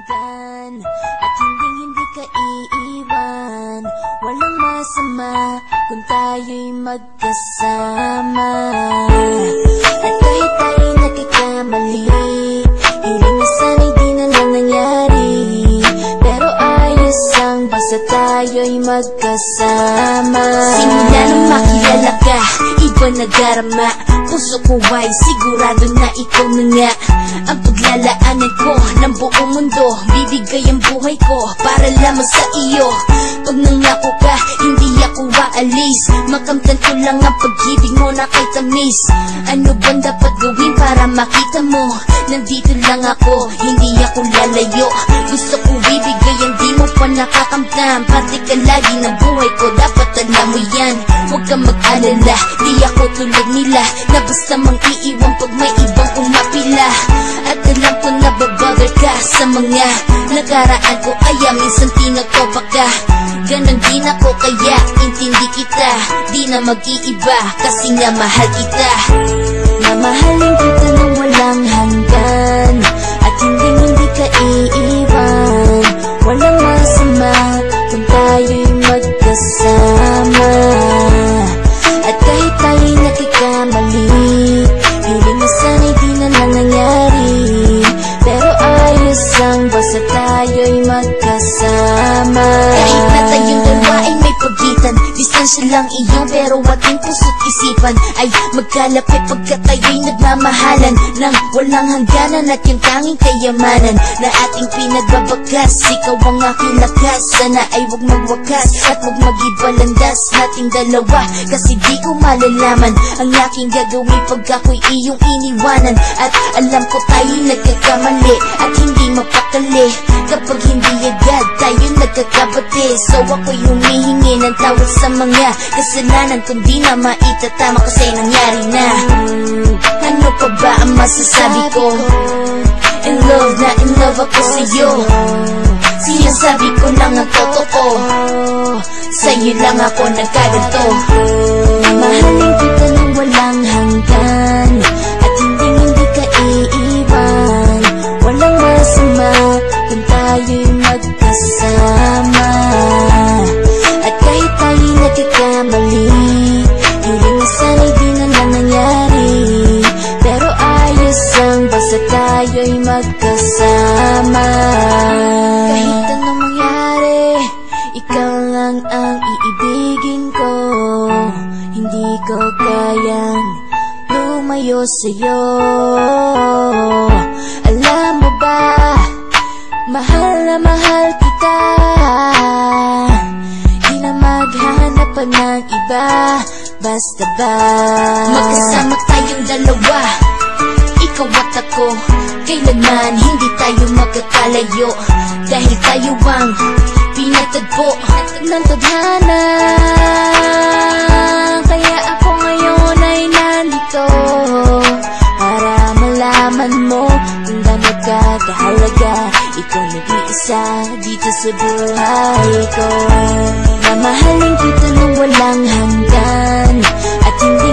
hanggan at hindi ka iiwan. Walang masama kung tayo'y magkasama. At kahit tayo'y nagkakamali, hiling na sana'y di na lang nangyari. Pero ayos ang basta tayo'y magkasama. Simula nung makilala ka, iba nadarama. Puso ko ay sigurado na ikaw na nga ang paglalaanan ko ng buong mundo. Bibigay ang buhay ko para lamang sa iyo. Pag nangako ka, hindi ako aalis. Makamtan ko lang ang pag-ibig mo na kay tamis. Ano bang dapat gawin para makita mo? Nandito lang ako, hindi ako lalayo. Gusto ko bibigay ang di mo pa nakakamtam. Parte ka lagi ng buhay ko, dapat alam mo yan. Huwag kang mag-alala, di ako tulad nila na basta mang iiwan pag may ibang umapila. At alam ko na babother ka sa mga nakaraan ko, kaya minsan tinagtopa ka. Ganon din ako kaya intindi kita. Di na mag-iiba kasi nga mahal kita. Mamahalin kita nang walang hanggan at hindi ka iiwan. Walang masama kung tayo'y magkasama. At kahit tayo'y nagkakamali, hiling na sana'y di na lang nangyari. Pero ayos lang basta tayo'y magkasama. Kahit na tayong dalawa ay may pagitan, distansya lang iyon pero ating puso't isipan ay magkalapit pagkat tayo'y nagmamahalan ng walang hangganan. At yung tanging kayamanan na ating pinagbabakas, ikaw ang aking lakas. Sana ay huwag magwakas at huwag mag-ibalandas nating dalawa, kasi di ko malalaman ang aking gagawin pag ako'y iyong iniwanan. At alam ko tayo'y nagkakamali at hindi mapakali kapag hindi agad tayo nagkakabati. So ako'y humihingi ng tawad sa mga kasalanan kung di na maitatama kasi nangyari na. Ano pa ba ang masasabi ko? In love na in love ako sa'yo. Sinasabi ko lang ang totoo, sa'yo lang ako nagkaganto. Mamahalin kita nang walang hanggan at hindi ka iiwan. Walang masama kung tayo'y magkasama. At kahit tayo'y nagkakamali, hiling na sana'y di na lang nangyari. Pero ayos lang basta tayo'y magkasama. Kahit anong mangyari, ikaw lang ang iibigin ko. Hindi ko kayang lumayo sa'yo. Alam mo ba, mahal na mahal kita. Di na maghanap pa ng iba, basta ba magkasama tayong dalawa, ikaw at ako. Kailanman hindi tayo magkakalayo, dahil tayo ang pinatagpo ng tadhana. Kaya ako ngayon ay nandito para malaman mo kung gaano ka kahalaga. Ikaw nag-iisa dito sa buhay ko. Mamahalin kita nang walang hanggan at hindi